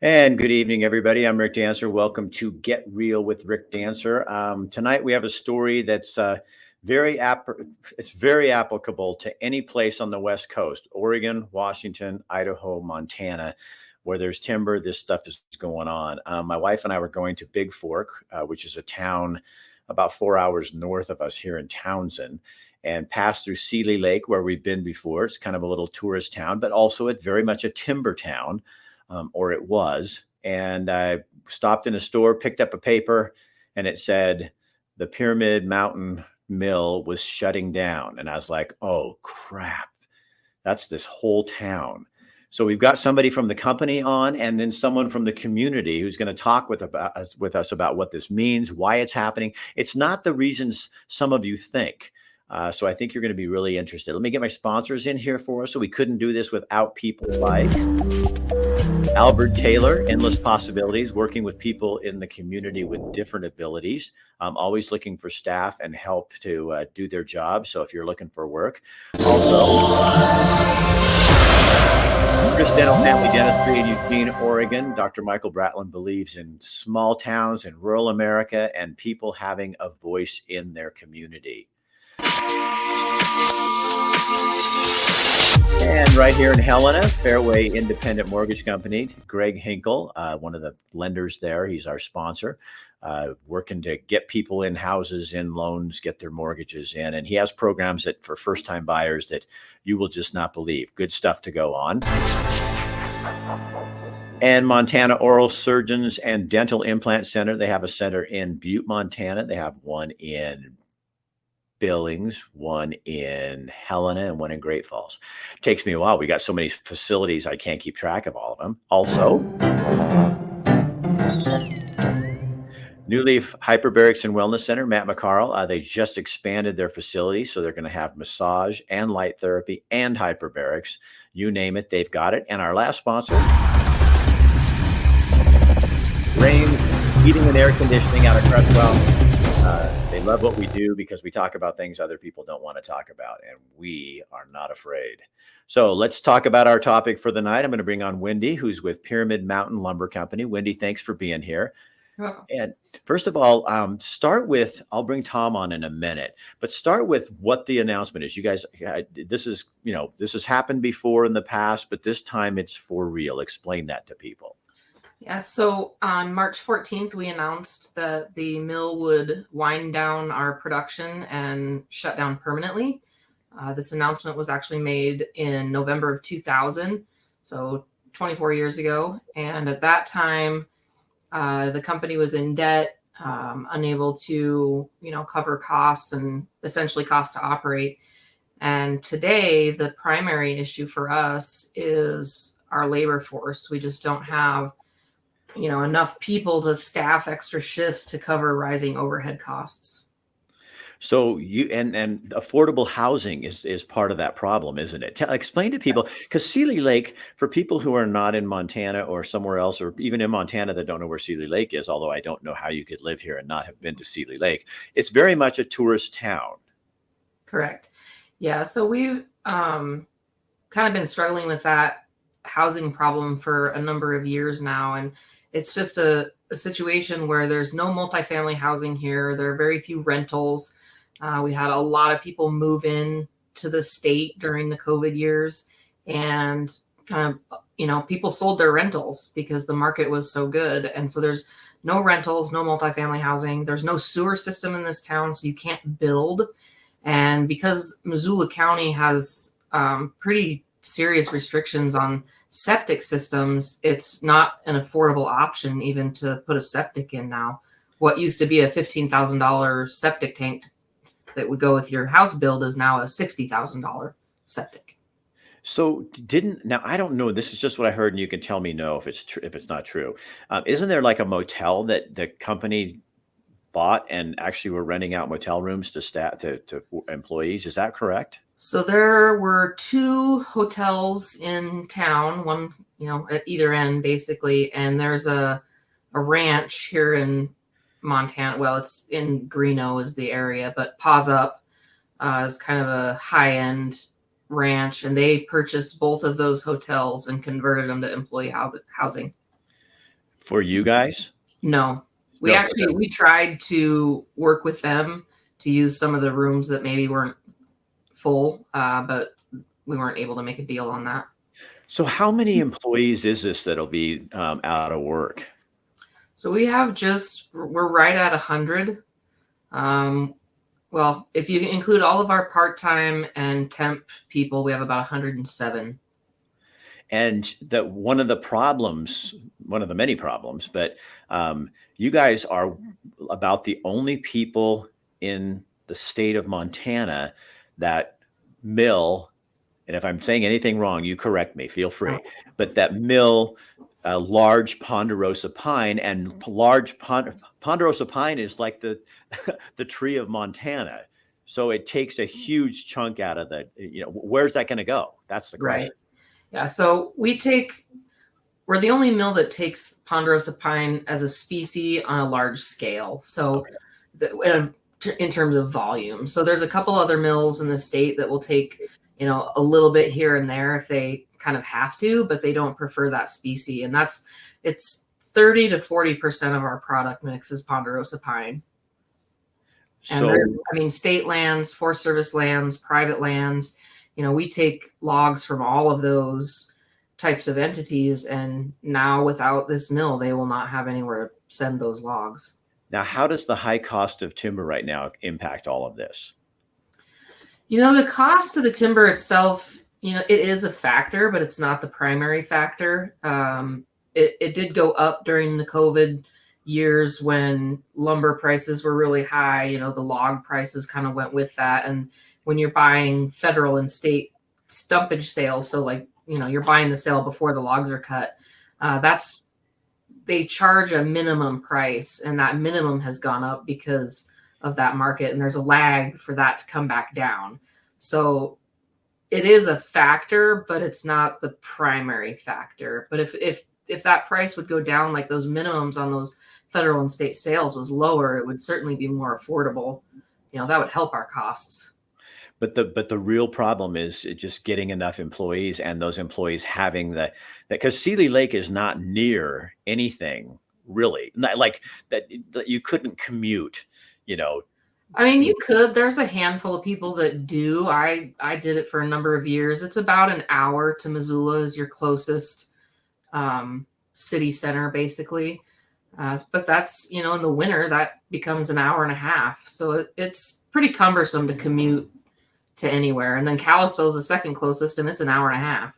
And good evening, everybody. I'm Rick Dancer. Welcome to Get Real with Rick Dancer. Tonight we have a story that's very it's very applicable to any place on the West Coast: Oregon, Washington, Idaho, Montana, where there's timber. This stuff is going on. My wife and I were going to Big Fork, which is a town about 4 hours north of us here in Townsend, and passed through Seeley Lake, where we've been before. It's kind of a little tourist town, but also it's very much a timber town. Or it was. And I stopped in a store, picked up a paper, and it said the Pyramid Mountain Mill was shutting down. And I was like, oh, crap. That's this whole town. So we've got somebody from the company on, and then someone from the community who's going to talk with us about what this means, why it's happening. It's not the reasons some of you think. So I think you're going to be really interested. Let me get my sponsors in here for us. So we couldn't do this without people like Albert Taylor, Endless Possibilities, working with people in the community with different abilities. I'm always looking for staff and help to do their job. So if you're looking for work, also Chris Dental Family Dentistry in Eugene, Oregon. Dr. Michael Bratland believes in small towns in rural America and people having a voice in their community. And right here in Helena, Fairway Independent Mortgage Company, Greg Hinkle, one of the lenders there. He's our sponsor, working to get people in houses, in loans, get their mortgages in. And he has programs that for first-time buyers that you will just not believe. Good stuff to go on. And Montana Oral Surgeons and Dental Implant Center. They have a center in Butte, Montana. They have one in Billings, one in Helena, and one in Great Falls. Takes me a while. We got so many facilities, I can't keep track of all of them. Also, New Leaf Hyperbarics and Wellness Center, Matt McCarl. They just expanded their facility, so they're going to have massage and light therapy and hyperbarics. You name it, they've got it. And our last sponsor, Rain Heating and Air Conditioning out of Crestwell. They love what we do because we talk about things other people don't want to talk about, and we are not afraid. So let's talk about our topic for the night. I'm going to bring on Wendy, who's with Pyramid Mountain Lumber Company. Wendy, thanks for being here. Oh. And first of all, start with, I'll bring Tom on in a minute, but start with what the announcement is. You guys, this has happened before in the past, but this time it's for real. Explain that to people. Yeah, so on March 14th, we announced that the mill would wind down our production and shut down permanently. This announcement was actually made in November of 2000, so 24 years ago. And at that time, the company was in debt, unable to, cover costs and essentially costs to operate. And today, the primary issue for us is our labor force. We just don't have enough people to staff extra shifts to cover rising overhead costs. So you and affordable housing is part of that problem, isn't it? Explain to people, because Seeley Lake, for people who are not in Montana or somewhere else, or even in Montana that don't know where Seeley Lake is, although I don't know how you could live here and not have been to Seeley Lake, it's very much a tourist town. Correct. Yeah. So we've kind of been struggling with that housing problem for a number of years now. And it's just a situation where there's no multifamily housing here. There are very few rentals. We had a lot of people move in to the state during the COVID years, and kind of, people sold their rentals because the market was so good. And so there's no rentals, no multifamily housing. There's no sewer system in this town, so you can't build. And because Missoula County has pretty serious restrictions on septic systems, it's not an affordable option even to put a septic in now. What used to be a $15,000 septic tank that would go with your house build is now a $60,000 septic. So now I don't know. This is just what I heard, and you can tell me no if it's not true. Isn't there like a motel that the company bought and actually were renting out motel rooms to staff to employees? Is that correct? So there were two hotels in town, one, at either end basically. And there's a ranch here in Montana. Well, it's in Greeno is the area, but Paws Up is kind of a high-end ranch. And they purchased both of those hotels and converted them to employee housing. for you guys? No, No, for them. we tried to work with them to use some of the rooms that maybe weren't full, but we weren't able to make a deal on that. So how many employees is this that'll be out of work? So we're right at 100. Um, well, if you include all of our part-time and temp people, we have about 107. And that one of the problems, one of the many problems, but you guys are about the only people in the state of Montana that mill, and if I'm saying anything wrong, you correct me, feel free, but that mill large ponderosa pine, and ponderosa pine is like the the tree of Montana. So it takes a huge chunk out of where's that going to go? That's the question. Right. Yeah. So we're the only mill that takes ponderosa pine as a species on a large scale. So in terms of volume. So there's a couple other mills in the state that will take, a little bit here and there if they kind of have to, but they don't prefer that species. And it's 30 to 40% of our product mix is ponderosa pine. And there's, state lands, Forest Service lands, private lands, we take logs from all of those types of entities. And now without this mill, they will not have anywhere to send those logs. Now, how does the high cost of timber right now impact all of this? The cost of the timber itself, it is a factor, but it's not the primary factor. It did go up during the COVID years when lumber prices were really high. The log prices kind of went with that. And when you're buying federal and state stumpage sales, so you're buying the sale before the logs are cut, they charge a minimum price, and that minimum has gone up because of that market, and there's a lag for that to come back down. So it is a factor, but it's not the primary factor. But if that price would go down, like those minimums on those federal and state sales was lower, it would certainly be more affordable. That would help our costs. But the real problem is just getting enough employees, and those employees having that, because Seeley Lake is not near anything really, not like that you couldn't commute, you could. There's a handful of people that do. I did it for a number of years. It's about an hour to Missoula is your closest city center, basically. But that's, in the winter, that becomes an hour and a half. So it's pretty cumbersome to commute to anywhere. And then Kalispell is the second closest, and it's an hour and a half.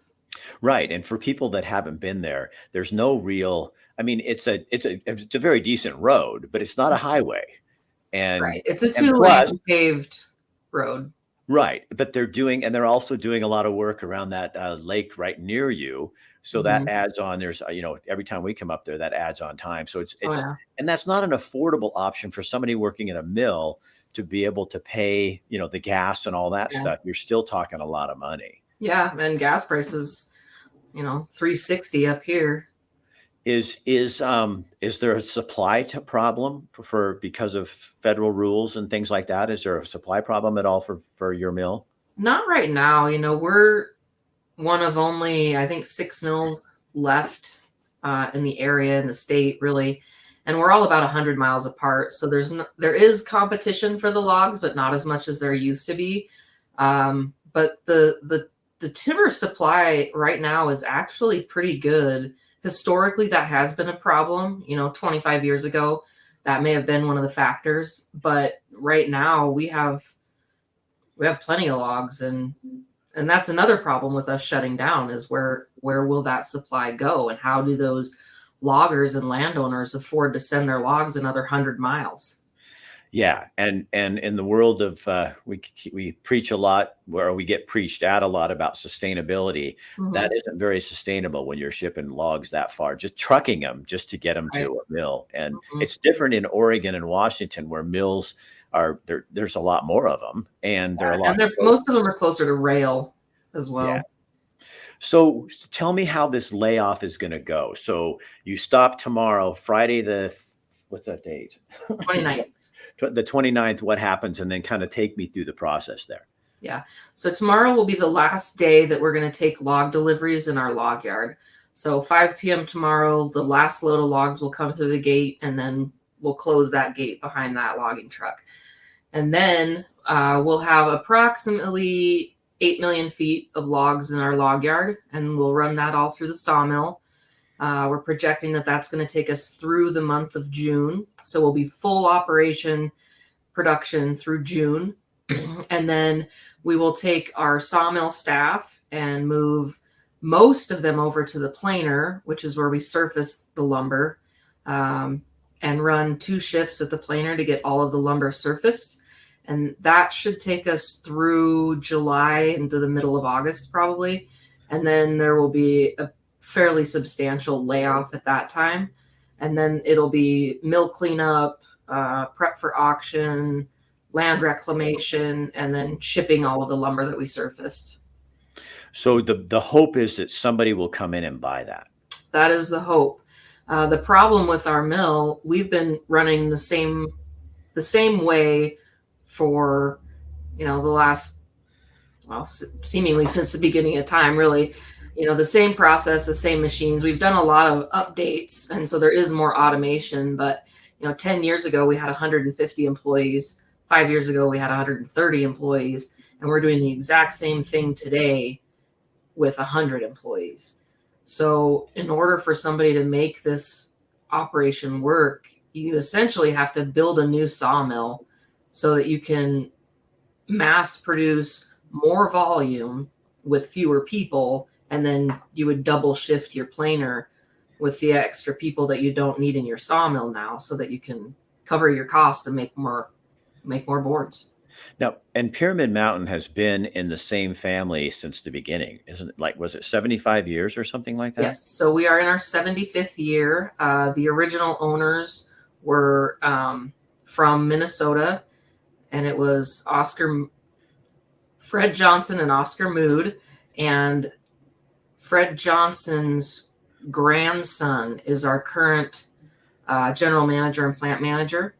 Right. And for people that haven't been there, there's no real, it's a very decent road, but it's not a highway. And right. It's a 2-lane paved road. Right. But they're also doing a lot of work around that lake right near you. So that adds on, there's, every time we come up there, that adds on time. So and that's not an affordable option for somebody working in a mill to be able to pay, the gas and all that stuff. You're still talking a lot of money. Yeah. And gas prices, $3.60 up here. Is there a supply problem because of federal rules and things like that? Is there a supply problem at all for your mill? Not right now. We're one of only, I think, 6 mills left in the area, in the state, really. And we're all about 100 miles apart. So there is competition for the logs, but not as much as there used to be. But the timber supply right now is actually pretty good. Historically, that has been a problem. 25 years ago, that may have been one of the factors. But right now, we have plenty of logs, and that's another problem with us shutting down is where will that supply go, and how do those loggers and landowners afford to send their logs another 100 miles? Yeah. And in the world of, we preach a lot, or we get preached at a lot about sustainability. That isn't very sustainable when you're shipping logs that far, just trucking them just to get them to a mill. And it's different in Oregon and Washington, where mills are there. There's a lot more of them, and most of them are closer to rail as well. Yeah. So tell me how this layoff is going to go. So you stop tomorrow, Friday what's that date? 29th. The 29th, what happens? And then kind of take me through the process there. Yeah. So tomorrow will be the last day that we're going to take log deliveries in our log yard. So 5 p.m. tomorrow, the last load of logs will come through the gate, and then we'll close that gate behind that logging truck. And then we'll have approximately 8 million feet of logs in our log yard, and we'll run that all through the sawmill. We're projecting that that's going to take us through the month of June. So we'll be full operation production through June. And then we will take our sawmill staff and move most of them over to the planer, which is where we surface the lumber, and run 2 shifts at the planer to get all of the lumber surfaced. And that should take us through July into the middle of August, probably. And then there will be a fairly substantial layoff at that time. And then it'll be mill cleanup, prep for auction, land reclamation, and then shipping all of the lumber that we surfaced. So the hope is that somebody will come in and buy that. That is the hope. The problem with our mill, we've been running the same way for, the last, seemingly since the beginning of time, really. The same process, the same machines. We've done a lot of updates, and so there is more automation. But 10 years ago we had 150 employees. 5 years ago we had 130 employees, and we're doing the exact same thing today with 100 employees. So in order for somebody to make this operation work, you essentially have to build a new sawmill so that you can mass produce more volume with fewer people, and then you would double shift your planer with the extra people that you don't need in your sawmill now, so that you can cover your costs and make more boards. Now, and Pyramid Mountain has been in the same family since the beginning, isn't it? Like, was it 75 years or something like that? Yes. So we are in our 75th year. The original owners were from Minnesota, and it was Fred Johnson and Oscar Mood. And Fred Johnson's grandson is our current general manager and plant manager.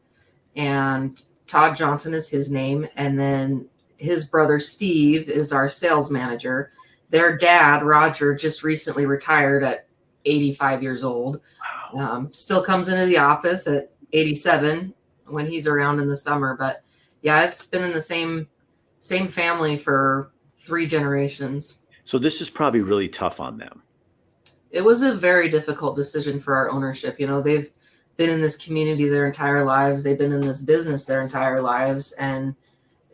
And Todd Johnson is his name. And then his brother, Steve, is our sales manager. Their dad, Roger, just recently retired at 85 years old. Still comes into the office at 87 when he's around in the summer. But yeah, it's been in the same family for 3 generations. So this is probably really tough on them. It was a very difficult decision for our ownership. They've been in this community their entire lives. They've been in this business their entire lives. And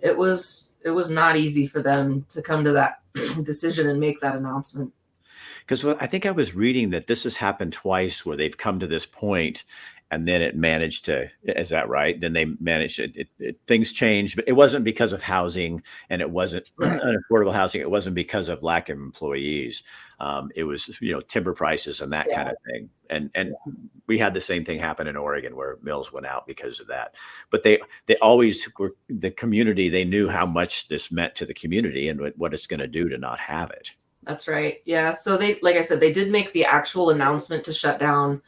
it was not easy for them to come to that decision and make that announcement. Because I think I was reading that this has happened twice where they've come to this point and then it managed to, is that right? Then they managed things changed, but it wasn't because of housing, and it wasn't unaffordable housing. It wasn't because of lack of employees. It was, timber prices and that kind of thing. And we had the same thing happen in Oregon where mills went out because of that. But they always were the community. They knew how much this meant to the community and what it's going to do to not have it. That's right. Yeah. So they, like I said, they did make the actual announcement to shut down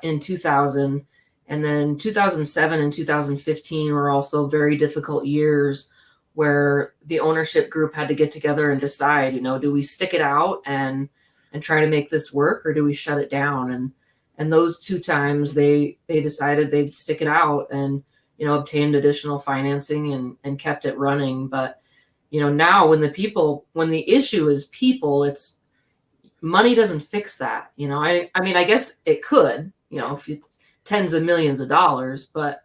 in 2000, and then 2007 and 2015 were also very difficult years where the ownership group had to get together and decide, do we stick it out and try to make this work, or do we shut it down? And those 2 times they decided they'd stick it out and, obtained additional financing and kept it running. But, now when the issue is people, it's money doesn't fix that. I guess it could, if it's tens of millions of dollars, but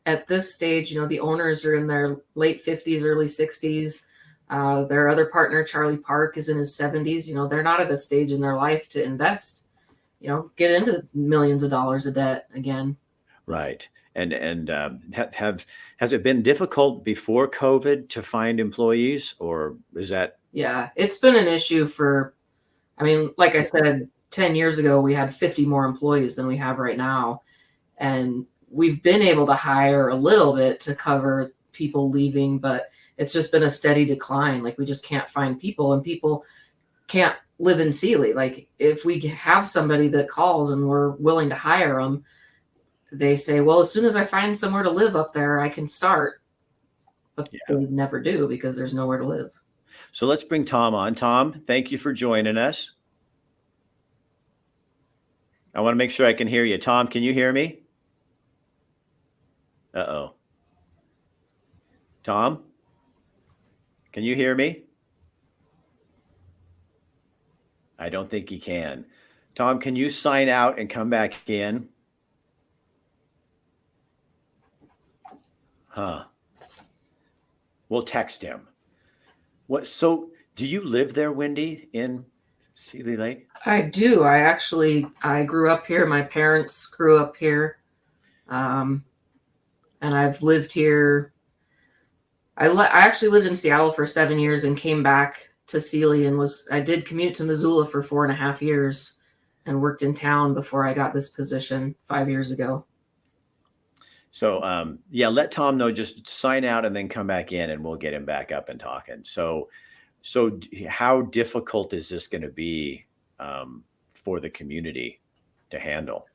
at this stage, the owners are in their late 50s, early 60s. Their other partner, Charlie Park, is in his 70s. They're not at a stage in their life to invest, get into millions of dollars of debt again. Right. And has it been difficult before COVID to find employees, or is that? Yeah, it's been an issue like I said, 10 years ago, we had 50 more employees than we have right now. And we've been able to hire a little bit to cover people leaving, but it's just been a steady decline. Like, we just can't find people, and people can't live in Seeley. Like, if we have somebody that calls and we're willing to hire them, they say, well, as soon as I find somewhere to live up there, I can start. But they never do, because there's nowhere to live. So let's bring Tom on. Tom, thank you for joining us. I want to make sure I can hear you. Tom, can you hear me? Uh-oh. Tom, can you hear me? I don't think he can. Tom, can you sign out and come back in? Huh. We'll text him. So do you live there, Wendy, in Seeley Lake? I do. I grew up here. My parents grew up here. And I've lived here. I actually lived in Seattle for 7 years and came back to Seeley and I did commute to Missoula for 4.5 years and worked in town before I got this position 5 years ago. So, yeah, let Tom know, just sign out and then come back in and we'll get him back up and talking. So how difficult is this going to be for the community to handle?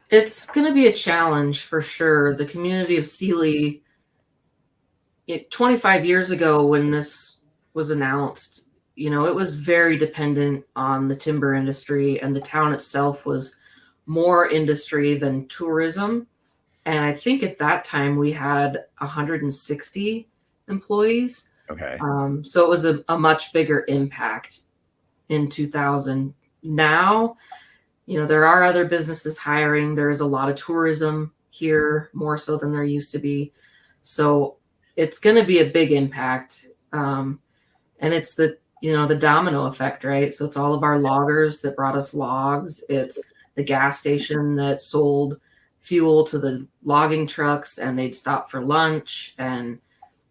It's going to be a challenge for sure. The community of Seeley, 25 years ago when this was announced, it was very dependent on the timber industry, and the town itself was more industry than tourism. And I think at that time we had 160 employees. Okay. So it was a much bigger impact in 2000. Now, there are other businesses hiring. There is a lot of tourism here, more so than there used to be. So it's going to be a big impact. And it's the domino effect, right? So it's all of our loggers that brought us logs. It's the gas station that sold fuel to the logging trucks and they'd stop for lunch, and,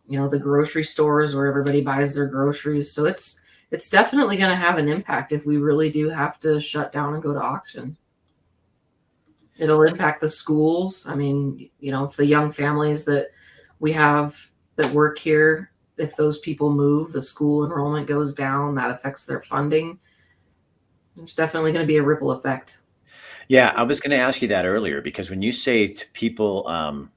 the grocery stores where everybody buys their groceries. So it's definitely going to have an impact if we really do have to shut down and go to auction. It'll impact the schools. I mean, if the young families that we have that work here, if those people move, the school enrollment goes down, that affects their funding. There's definitely going to be a ripple effect. Yeah, I was going to ask you that earlier, because when you say to people, I'm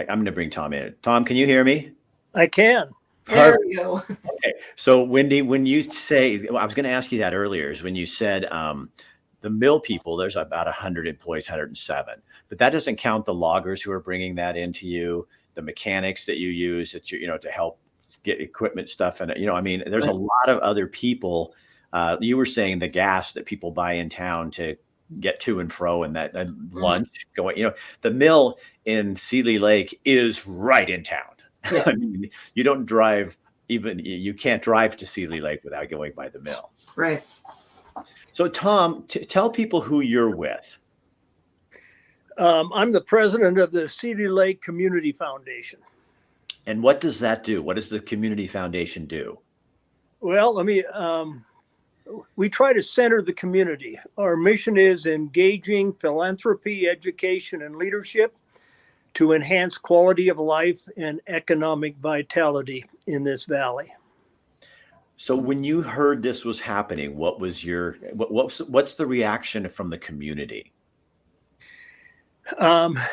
going to bring Tom in. Tom, can you hear me? I can. There we go. Okay. So Wendy, when you say, I was going to ask you that earlier, is when you said the mill people, there's about 100 employees, 107, but that doesn't count the loggers who are bringing that into you, the mechanics that you use that to help get equipment stuff. And, I mean, there's a lot of other people. You were saying the gas that people buy in town to get to and fro, and that lunch going, the mill in Seeley Lake is right in town. Yeah. I mean, you don't drive, you can't drive to Seeley Lake without going by the mill. Right. So Tom, tell people who you're with. I'm the president of the Seeley Lake Community Foundation. And what does that do? What does the Community Foundation do? Well, we try to center the community. Our mission is engaging philanthropy, education, and leadership to enhance quality of life and economic vitality in this valley. So when you heard this was happening, what was what's the reaction from the community? Somebody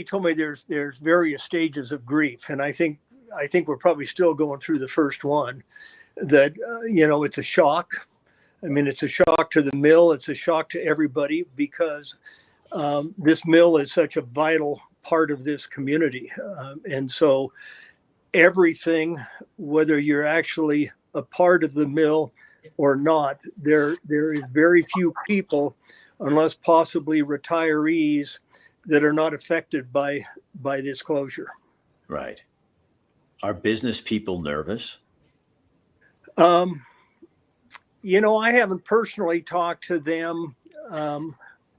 told me there's various stages of grief, and I think we're probably still going through the first one. That it's a shock. I mean, it's a shock to the mill. It's a shock to everybody, because this mill is such a vital part of this community, and so everything, whether you're actually a part of the mill or not, there is very few people, unless possibly retirees, that are not affected by this closure. Right. Are business people nervous? I haven't personally talked to them,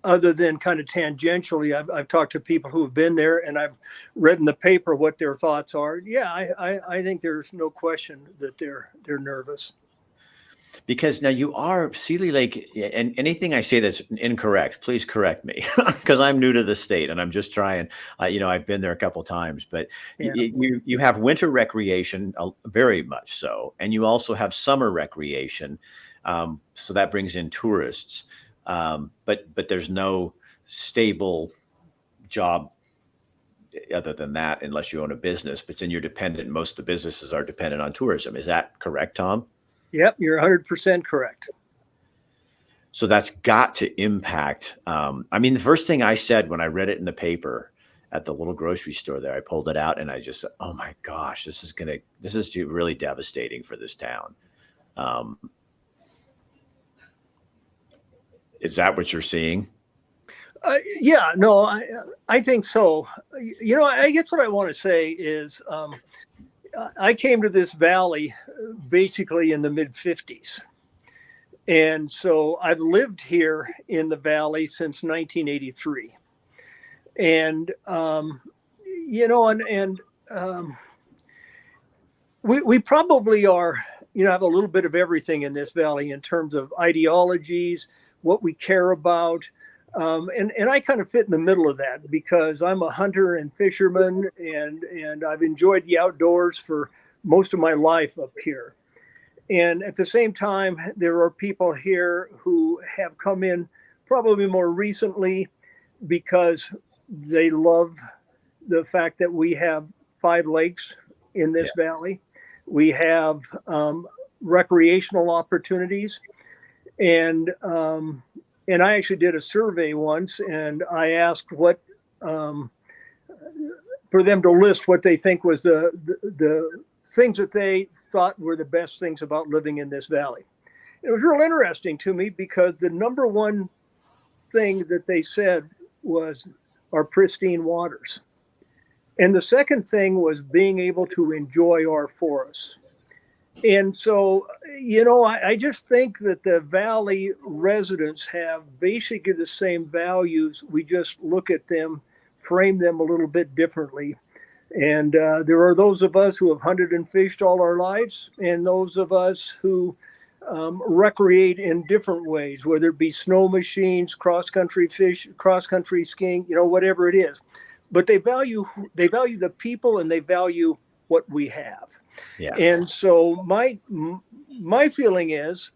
other than kind of tangentially. I've talked to people who have been there, and I've read in the paper what their thoughts are. Yeah, I think there's no question that they're nervous. Because now you are Seeley Lake, and anything I say that's incorrect, please correct me, because I'm new to the state and I'm just trying. I've been there a couple of times, but yeah. You have winter recreation, very much so, and you also have summer recreation, so that brings in tourists. But there's no stable job other than that, unless you own a business, but then you're dependent. Most of the businesses are dependent on tourism. Is that correct, Tom? Yep, you're 100% correct. So that's got to impact. I mean, the first thing I said when I read it in the paper at the little grocery store there, I pulled it out and I just said, oh my gosh, this is really devastating for this town. Is that what you're seeing? Yeah, no, I think so. You know, I guess what I want to say is I came to this valley basically in the mid 50s. And so I've lived here in the valley since 1983. And, you know, we probably are, you know, have a little bit of everything in this valley in terms of ideologies, what we care about. And I kind of fit in the middle of that because I'm a hunter and fisherman, and I've enjoyed the outdoors for most of my life up here. And at the same time, there are people here who have come in probably more recently because they love the fact that we have 5 lakes in this valley. We have recreational opportunities, and I actually did a survey once, and I asked for them to list what they think was the things that they thought were the best things about living in this valley. It was real interesting to me because the number one thing that they said was our pristine waters. And the second thing was being able to enjoy our forests. And so, you know, I just think that the valley residents have basically the same values. We just look at them, frame them a little bit differently. And there are those of us who have hunted and fished all our lives, and those of us who recreate in different ways, whether it be snow machines, cross-country skiing, you know, whatever it is. But they value the people, and they value what we have. Yeah. And so my feeling is,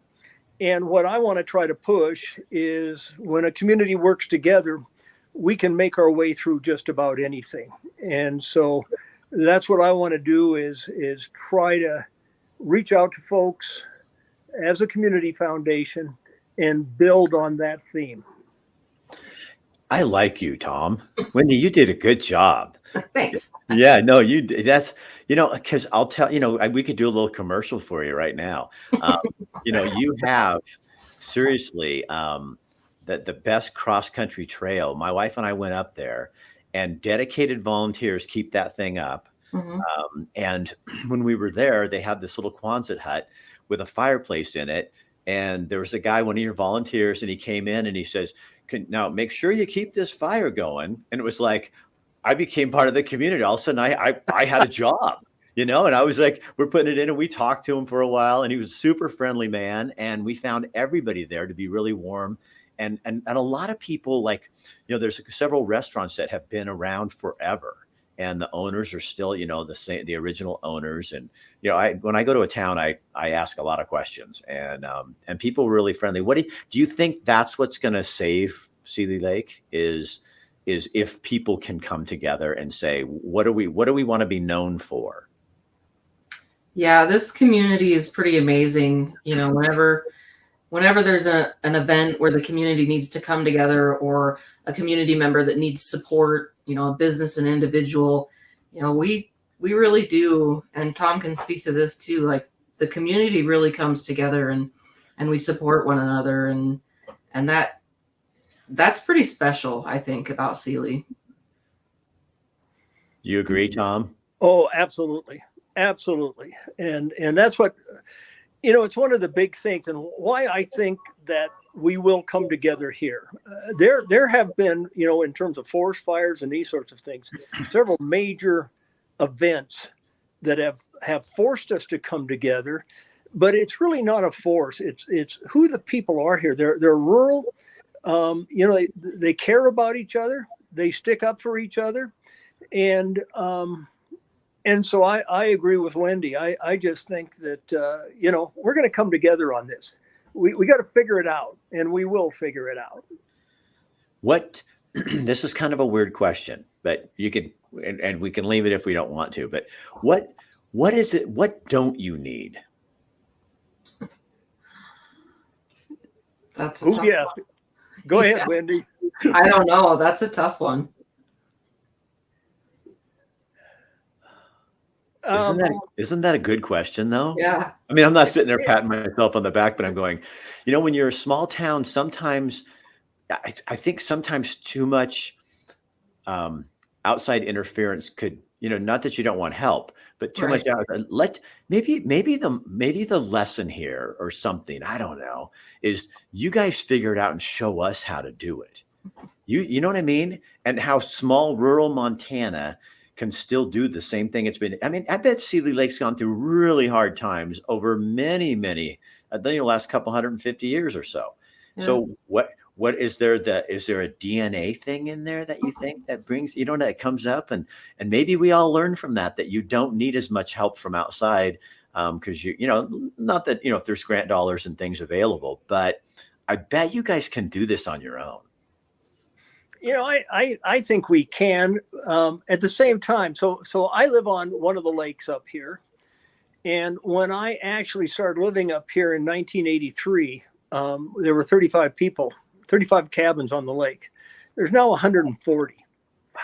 and what I want to try to push is, when a community works together, we can make our way through just about anything. And so that's what I want to do is try to reach out to folks as a community foundation and build on that theme. I like you, Tom. Wendy, you did a good job. Thanks. Yeah, no, that's, you know, because I'll tell, you know, we could do a little commercial for you right now. You know, you have seriously the best cross-country trail. My wife and I went up there, and dedicated volunteers keep that thing up. Mm-hmm. And when we were there, they had this little Quonset hut with a fireplace in it. And there was a guy, one of your volunteers, and he came in and he says, now make sure you keep this fire going. And it was like, I became part of the community. All of a sudden I had a job, you know, and I was like, we're putting it in, and we talked to him for a while, and he was a super friendly man. And we found everybody there to be really warm. And a lot of people, like, you know, there's several restaurants that have been around forever, and the owners are still, you know, the original owners. And, you know, when I go to a town, I ask a lot of questions, and people are really friendly. Do you think that's what's going to save Seeley Lake is if people can come together and say, what do we want to be known for? Yeah, this community is pretty amazing. You know, whenever there's an event where the community needs to come together, or a community member that needs support, you know, a business, an individual, you know, we really do. And Tom can speak to this too. Like, the community really comes together, and we support one another. And that's pretty special, I think, about Seeley. You agree, Tom? Oh, absolutely. Absolutely. And that's what, you know, it's one of the big things, and why I think that we will come together here. There have been, you know, in terms of forest fires and these sorts of things, several major events that have forced us to come together, but it's really not a force. It's who the people are here. They're rural. You know, they care about each other. They stick up for each other. And so I agree with Wendy. I just think that, you know, we're going to come together on this. We got to figure it out, and we will figure it out. What this is kind of a weird question, but you can, and we can leave it if we don't want to, but what is it? What don't you need? That's a Oh, tough yeah. one. Go ahead, Yeah. Wendy. I don't know. That's a tough one. Isn't that a good question though? Yeah. I mean, I'm not sitting there patting myself on the back, but I'm going, when you're a small town, sometimes I think sometimes too much outside interference could, not that you don't want help, but too much maybe the lesson here or something, I don't know, is you guys figure it out and show us how to do it. You know what I mean? And how small rural Montana can still do the same thing it's been. I mean, I bet Seeley Lake's gone through really hard times over many, last couple 150 years or so. Yeah. So what is there is there a DNA thing in there that you think that brings, that comes up and maybe we all learn from that you don't need as much help from outside because not that, if there's grant dollars and things available, but I bet you guys can do this on your own. I think we can at the same time. So I live on one of the lakes up here. And when I actually started living up here in 1983, there were 35 cabins on the lake. There's now 140. Wow.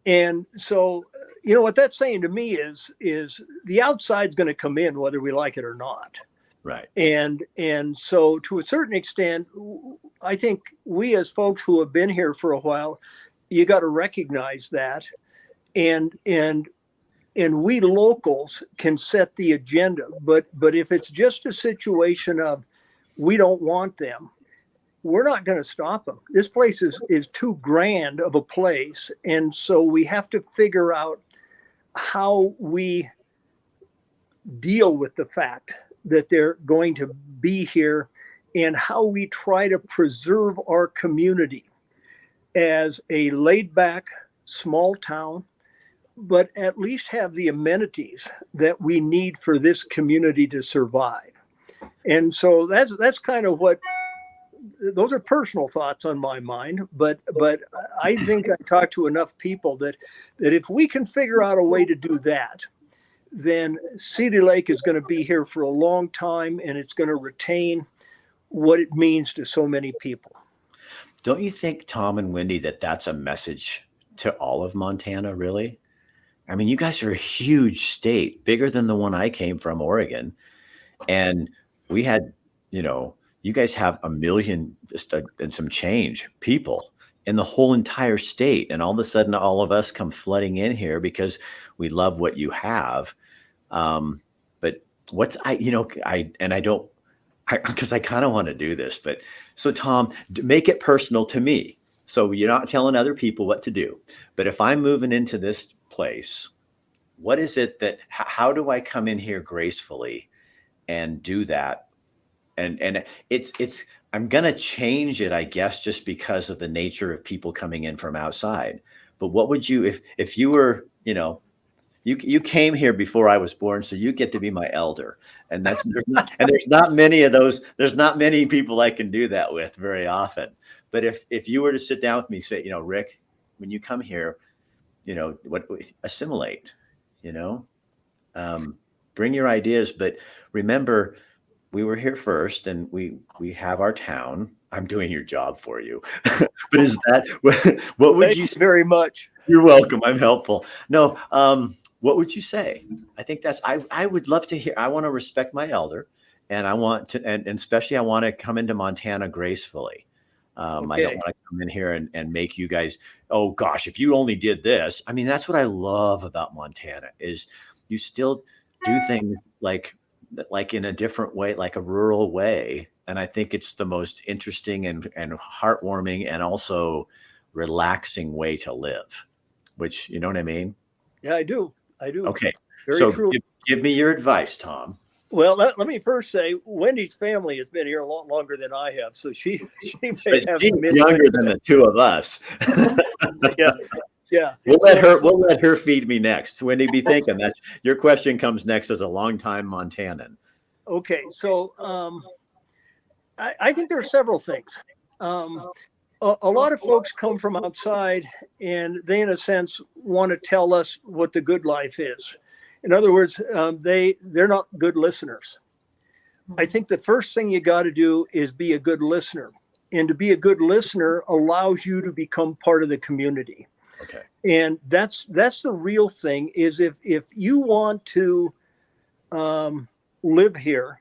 And so, what that's saying to me is the outside's going to come in whether we like it or not. Right. And so to a certain extent, I think we as folks who have been here for a while, you got to recognize that. And we locals can set the agenda. But if it's just a situation of we don't want them, we're not going to stop them. This place is too grand of a place. And so we have to figure out how we deal with the fact that they're going to be here and how we try to preserve our community as a laid back small town, but at least have the amenities that we need for this community to survive. And so that's kind of those are personal thoughts on my mind, but I think I talked to enough people that if we can figure out a way to do that, then Seeley Lake is going to be here for a long time and it's going to retain what it means to so many people. Don't you think, Tom and Wendy, that's a message to all of Montana, really? I mean, you guys are a huge state, bigger than the one I came from, Oregon. And we had, you guys have 1 million and some change people in the whole entire state. And all of a sudden, all of us come flooding in here because we love what you have. But because I kind of want to do this, but so Tom, make it personal to me. So you're not telling other people what to do, but if I'm moving into this place, what is it how do I come in here gracefully and do that? And it's, I'm going to change it, I guess, just because of the nature of people coming in from outside. But what would you, if you were, you came here before I was born, so you get to be my elder. And there's not many of those. There's not many people I can do that with very often. But if you were to sit down with me, say, Rick, when you come here, assimilate, bring your ideas. But remember, we were here first, and we have our town. I'm doing your job for you. But is that what would Thank you say? Very much. You're welcome. I'm helpful. No. What would you say? I think I would love to hear. I want to respect my elder, and I want to, and especially I want to come into Montana gracefully. Okay. I don't want to come in here and make you guys, oh gosh, if you only did this. I mean, that's what I love about Montana is you still do things like in a different way, like a rural way. And I think it's the most interesting and heartwarming and also relaxing way to live, which, you know what I mean? Yeah, I do. Okay. Very so true. Give me your advice, Tom. Well, let me first say Wendy's family has been here a lot longer than I have. So she may have she's younger than the two of us. Yeah. We'll let her feed me next. Wendy, be thinking that your question comes next as a longtime Montanan. Okay. So I think there are several things. a lot of folks come from outside, and they, in a sense, want to tell us what the good life is. In other words, they're not good listeners. I think the first thing you got to do is be a good listener. And to be a good listener allows you to become part of the community. Okay. And that's the real thing, is if you want to live here,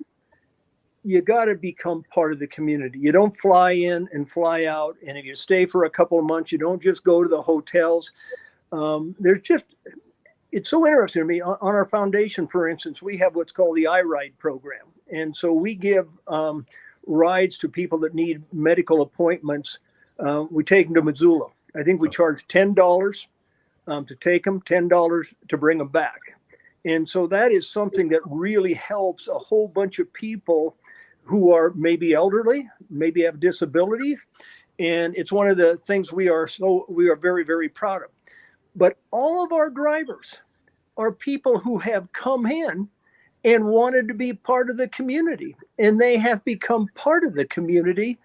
you got to become part of the community. You don't fly in and fly out. And if you stay for a couple of months, you don't just go to the hotels. It's so interesting to me. On our foundation, for instance, we have what's called the iRide program. And so we give rides to people that need medical appointments. We take them to Missoula. I think we charge $10 to take them, $10 to bring them back. And so that is something that really helps a whole bunch of people who are maybe elderly, maybe have disabilities. And it's one of the things we are very, very proud of. But all of our drivers are people who have come in and wanted to be part of the community, and they have become part of the community,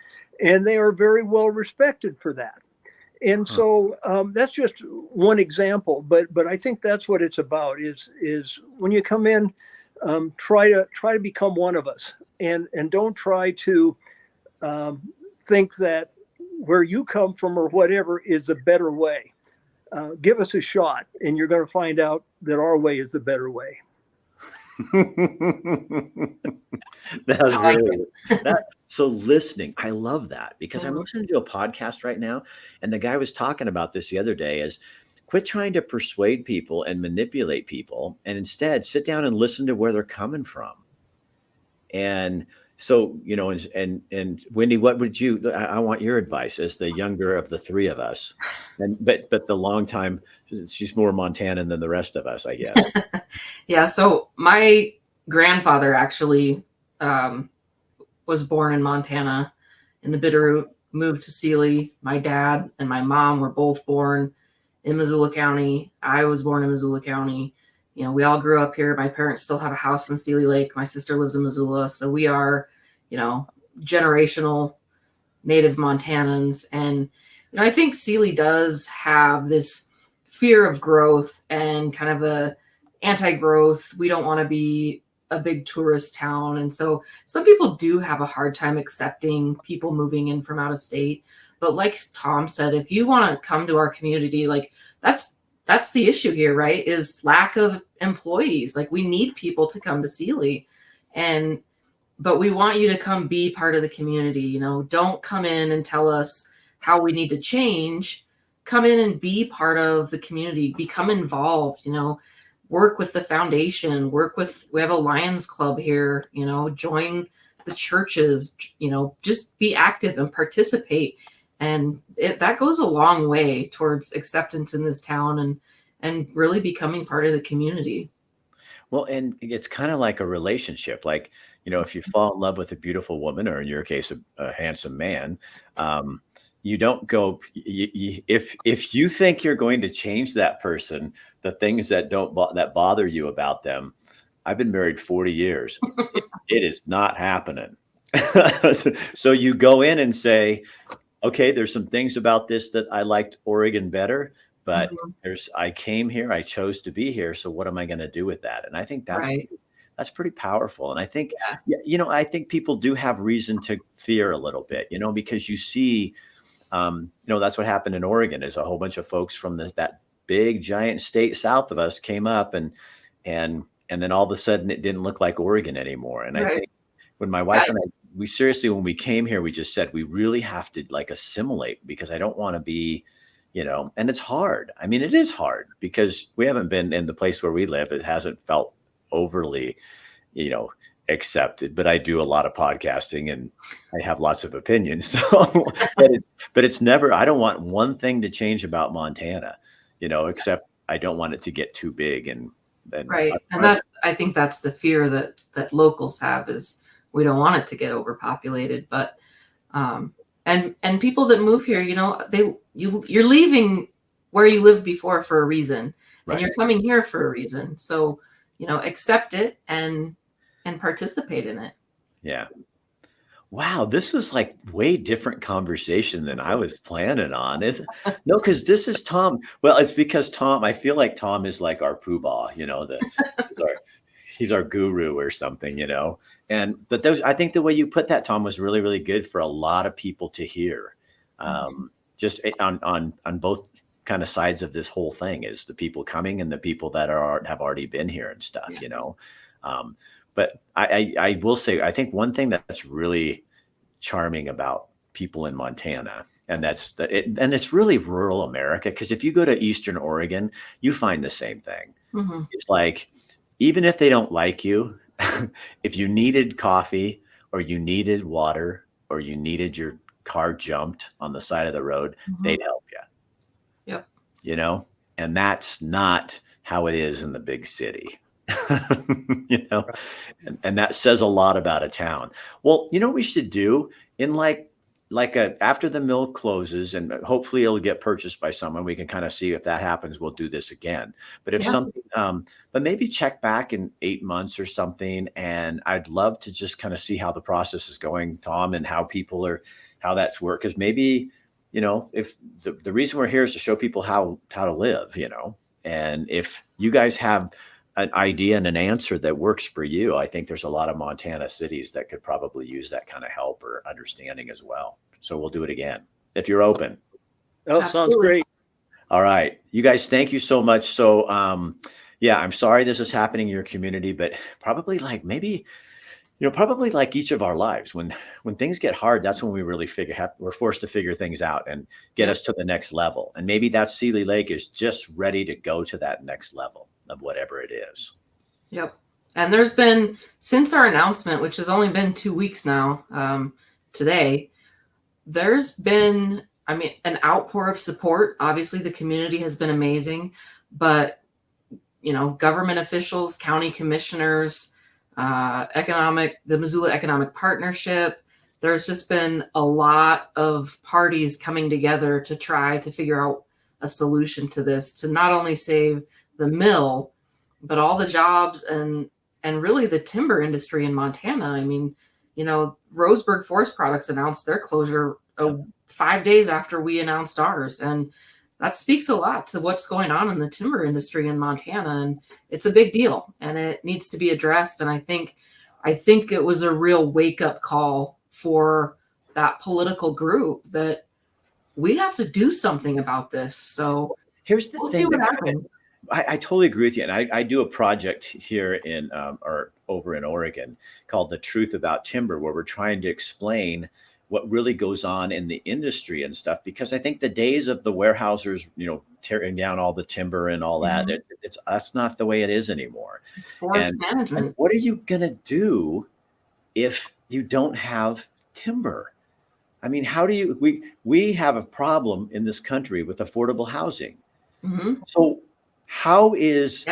and they are very well respected for that. And so that's just one example, but I think that's what it's about is when you come in, try to become one of us, and don't try to think that where you come from or whatever is a better way. Give us a shot, and you're going to find out that our way is the better way. That's really that. So listening, I love that, because I'm listening to a podcast right now, and the guy was talking about this the other day, is quit trying to persuade people and manipulate people, and instead sit down and listen to where they're coming from. And so, and Wendy, what would I want your advice as the younger of the three of us, but the long time, she's more Montanan than the rest of us, I guess. Yeah. So my grandfather actually was born in Montana in the Bitterroot, moved to Seeley. My dad and my mom were both born in Missoula County. I was born in Missoula County. We all grew up here. My parents still have a house in Seeley Lake. My sister lives in Missoula. So we are, generational native Montanans. And, I think Seeley does have this fear of growth and kind of a anti-growth. We don't want to be a big tourist town. And so some people do have a hard time accepting people moving in from out of state. But like Tom said, if you want to come to our community, like that's the issue here, right? Is lack of employees. Like, we need people to come to Seeley, but we want you to come be part of the community. Don't come in and tell us how we need to change. Come in and be part of the community, become involved, work with the foundation, we have a Lions Club here, join the churches, just be active and participate. And that goes a long way towards acceptance in this town and really becoming part of the community. Well, and it's kind of like a relationship. Like, if you fall in love with a beautiful woman, or in your case, a handsome man, you don't go, if you think you're going to change that person, the things that that bother you about them. I've been married 40 years. It is not happening. So you go in and say, okay, there's some things about this that I liked Oregon better, but I came here, I chose to be here. So what am I going to do with that? And I think that's pretty powerful. And I think, I think people do have reason to fear a little bit, because you see, that's what happened in Oregon, is a whole bunch of folks from that big giant state south of us came up, and then all of a sudden it didn't look like Oregon anymore. And I think when my wife and I, when we came here, we just said, we really have to assimilate, because I don't want to be, and it's hard. I mean, it is hard because we haven't been in the place where we live. It hasn't felt overly, accepted, but I do a lot of podcasting and I have lots of opinions. So, but it's never, I don't want one thing to change about Montana, except I don't want it to get too big. And right. And I think that's the fear that locals have, is we don't want it to get overpopulated, but, and people that move here, you're leaving where you lived before for a reason, and you're coming here for a reason. So, accept it and participate in it. Yeah. Wow, this was like way different conversation than I was planning on. Is no, because this is Tom. Well, it's because Tom, I feel like Tom is like our poobah, he's our, he's our guru or something, And but those, I think the way you put that, Tom, was really, really good for a lot of people to hear. Just on both kind of sides of this whole thing is the people coming and the people that have already been here and stuff, But I will say, I think one thing that's really charming about people in Montana, and and it's really rural America, because if you go to Eastern Oregon, you find the same thing. It's like, even if they don't like you, if you needed coffee or you needed water or you needed your car jumped on the side of the road, they'd help you. Yep. And that's not how it is in the big city. And that says a lot about a town. Well, what we should do in after the mill closes, and hopefully it'll get purchased by someone, we can kind of see if that happens, we'll do this again. But if something, but maybe check back in 8 months or something. And I'd love to just kind of see how the process is going, Tom, and how that's work. Because maybe, if the reason we're here is to show people how to live, and if you guys have an idea and an answer that works for you, I think there's a lot of Montana cities that could probably use that kind of help or understanding as well. So we'll do it again if you're open. Oh, sounds great. All right, you guys, thank you so much. So I'm sorry this is happening in your community, but probably probably like each of our lives, when things get hard, that's when we really we're forced to figure things out and get us to the next level. And maybe that Seeley Lake is just ready to go to that next level of whatever it is. Yep. And there's been, since our announcement, which has only been 2 weeks now, today, there's been, an outpour of support. Obviously, the community has been amazing, but, government officials, county commissioners, the Missoula Economic Partnership, there's just been a lot of parties coming together to try to figure out a solution to this, to not only save the mill, but all the jobs and really the timber industry in Montana. Roseburg Forest Products announced their closure 5 days after we announced ours. And that speaks a lot to what's going on in the timber industry in Montana. And it's a big deal and it needs to be addressed. And I think it was a real wake up call for that political group that we have to do something about this. So here's the thing. See what happens. I totally agree with you. And I do a project here or over in Oregon called The Truth About Timber, where we're trying to explain what really goes on in the industry and stuff, because I think the days of the warehousers, tearing down all the timber and all that, that's not the way it is anymore. It's forest management. And what are you going to do if you don't have timber? How do we have a problem in this country with affordable housing. So how is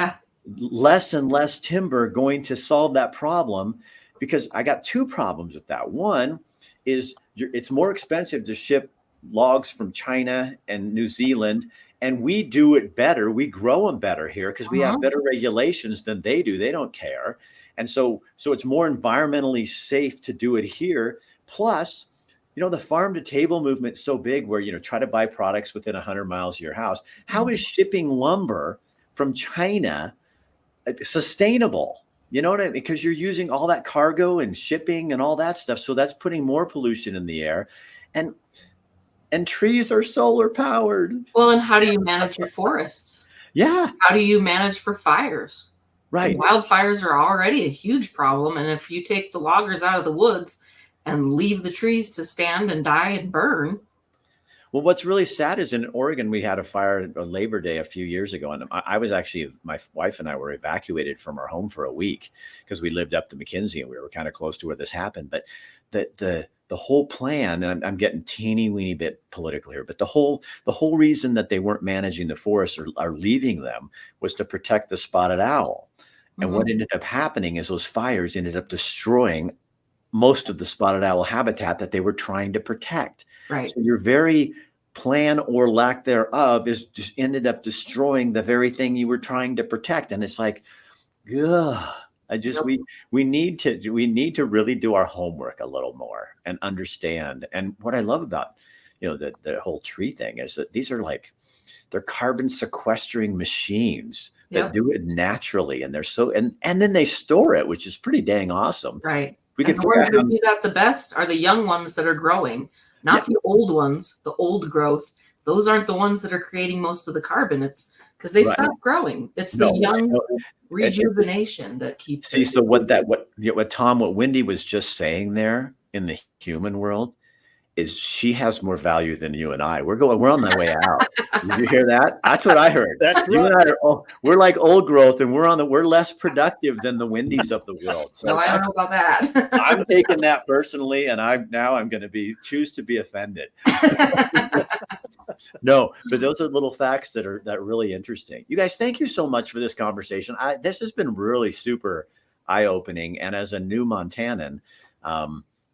less and less timber going to solve that problem? Because I got two problems with that. One is it's more expensive to ship logs from China and New Zealand, and we do it better. We grow them better here because we have better regulations than they do. They don't care. And so it's more environmentally safe to do it here. Plus, the farm to table movement is so big where, try to buy products within 100 miles of your house. How is shipping lumber from China sustainable? You know what I mean? Because you're using all that cargo and shipping and all that stuff. So that's putting more pollution in the air. And trees are solar powered. Well, and how do you manage your forests? Yeah. How do you manage for fires? Right. And wildfires are already a huge problem. And if you take the loggers out of the woods and leave the trees to stand and die and burn. Well, what's really sad is in Oregon, we had a fire on Labor Day a few years ago. And I was actually, my wife and I were evacuated from our home for a week because we lived up the McKinsey and we were kind of close to where this happened. But the whole plan, and I'm getting teeny weeny bit political here, but the whole reason that they weren't managing the forests or leaving them was to protect the spotted owl. And what ended up happening is those fires ended up destroying most of the spotted owl habitat that they were trying to protect. Right. So your very plan or lack thereof is just ended up destroying the very thing you were trying to protect. And it's like, ugh, I just Yep. we need to really do our homework a little more and understand. And what I love about the whole tree thing is that these are like they're carbon sequestering machines that Yep. do it naturally, and they're so and then they store it, which is pretty dang awesome. Right. We And can the figure ones out that how. do that the best are the young ones that are growing, Yeah, not the old ones, the old growth. Those aren't the ones that are creating most of the carbon. It's because they right. stop growing. It's the No, I young know. rejuvenation that keeps See, it. so what Wendy was just saying there in the human world is she has more value than you and I. We're on the way out. Did you hear that? That's what I heard. That's You right. and I we're like old growth, and we're less productive than the Wendy's of the world. No, So I don't know about that. I'm taking that personally, and I'm going to choose to be offended. No, but those are little facts that are really interesting. You guys, thank you so much for this conversation. This has been really super eye-opening, and as a new Montanan,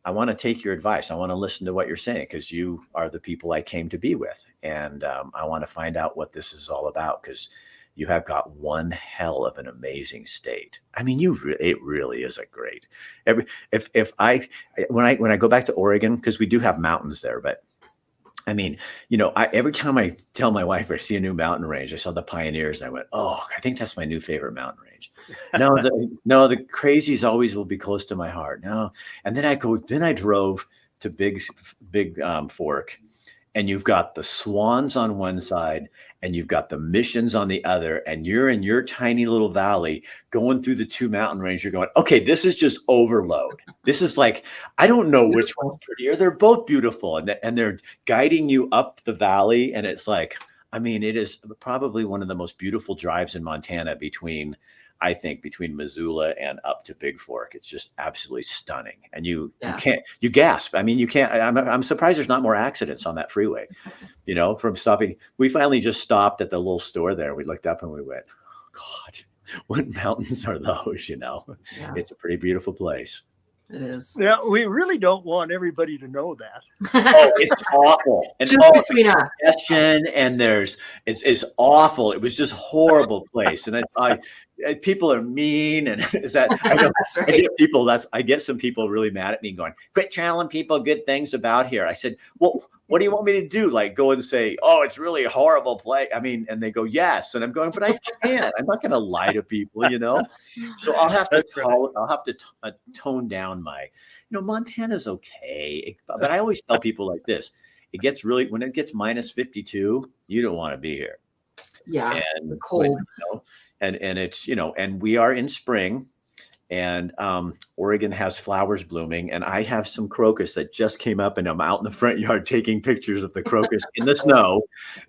I want to take your advice. I want to listen to what you're saying because you are the people I came to be with, and I want to find out what this is all about because you have got one hell of an amazing state. I mean, it really is a great. When I go back to Oregon, because we do have mountains there, but I mean, every time I tell my wife I see a new mountain range, I saw the Pioneers, and I went, "Oh, I think that's my new favorite mountain range." No, the crazies always will be close to my heart. No, and then I drove to Big Fork, and you've got the Swans on one side, and you've got the Missions on the other, and you're in your tiny little valley going through the two mountain range. You're going, okay, this is just overload. This is like, I don't know which one's prettier. They're both beautiful, and they're guiding you up the valley, and it's like, I mean, it is probably one of the most beautiful drives in Montana between Missoula and up to Big Fork. It's just absolutely stunning. And you gasp. I mean, you can't, I'm surprised there's not more accidents on that freeway, from stopping. We finally just stopped at the little store there. We looked up and we went, oh, God, what mountains are those? Yeah. It's a pretty beautiful place. It is. Yeah, we really don't want everybody to know that. Oh, it's awful. And just between us. And it's awful. It was just horrible place. And people are mean, and is that I know That's right. I get some people really mad at me going, quit telling people good things about here. I said, well, what do you want me to do? Like go and say, oh, it's really a horrible place. I mean, and they go, yes. And I'm going, but I can't. I'm not going to lie to people, So I'll have to tone down my, Montana's okay. But I always tell people like this, when it gets minus 52, you don't want to be here. Yeah. And the cold. And it's, and we are in spring, and Oregon has flowers blooming, and I have some crocus that just came up, and I'm out in the front yard taking pictures of the crocus in the snow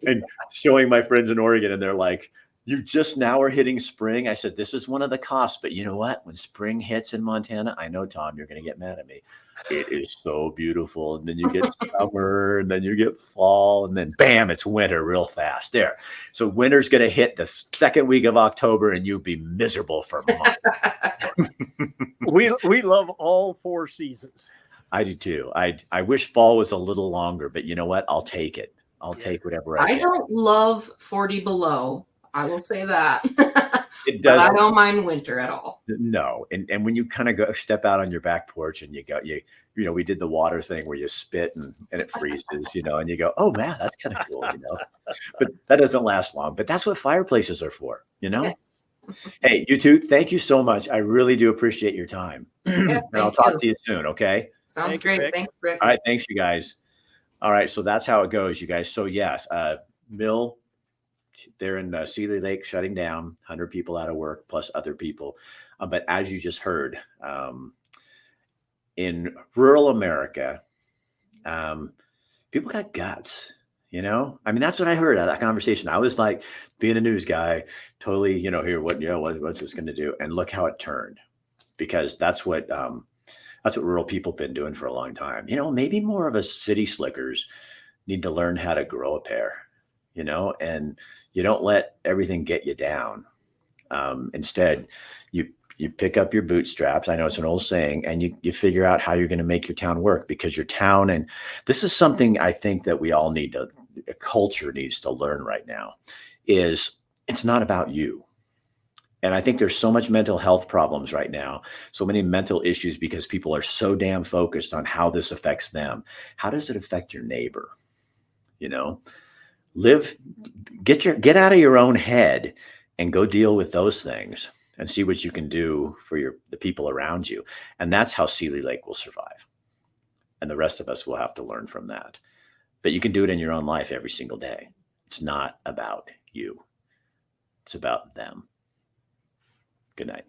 and showing my friends in Oregon, and they're like, you just now are hitting spring. I said, this is one of the costs, but you know what? When spring hits in Montana, I know, Tom, you're going to get mad at me. It is so beautiful. And then you get summer, and then you get fall, and then bam, it's winter real fast there. So winter's going to hit the second week of October, and you'll be miserable for months. We love all four seasons. I do too. I wish fall was a little longer, but you know what? I'll take it. I'll take whatever I get. Don't love 40 below. I will say that. It does. But I don't mind winter at all. No. And when you kind of step out on your back porch and we did the water thing where you spit and it freezes, and you go, oh man, that's kind of cool, but that doesn't last long. But that's what fireplaces are for, Yes. Hey, you two, thank you so much. I really do appreciate your time. And I'll talk to you soon. Okay. Sounds great. Rick. Thanks, Rick. All right. Thanks, you guys. All right. So that's how it goes, you guys. So yes, mill, they're in Seeley Lake shutting down, 100 people out of work plus other people. But as you just heard, in rural America, people got guts, I mean, that's what I heard out of that conversation. I was like, being a news guy, totally, here, what's this going to do? And look how it turned, because that's what rural people have been doing for a long time. Maybe more of us city slickers need to learn how to grow a pair, and you don't let everything get you down. Instead, you pick up your bootstraps. I know it's an old saying, and you figure out how you're going to make your town work, because your town, and this is something I think that we all culture needs to learn right now, is it's not about you. And I think there's so much mental health problems right now, so many mental issues because people are so damn focused on how this affects them. How does it affect your neighbor? You know, get out of your own head and go deal with those things and see what you can do for the people around you. And that's how Seeley Lake will survive. And the rest of us will have to learn from that. But you can do it in your own life every single day. It's not about you. It's about them. Good night.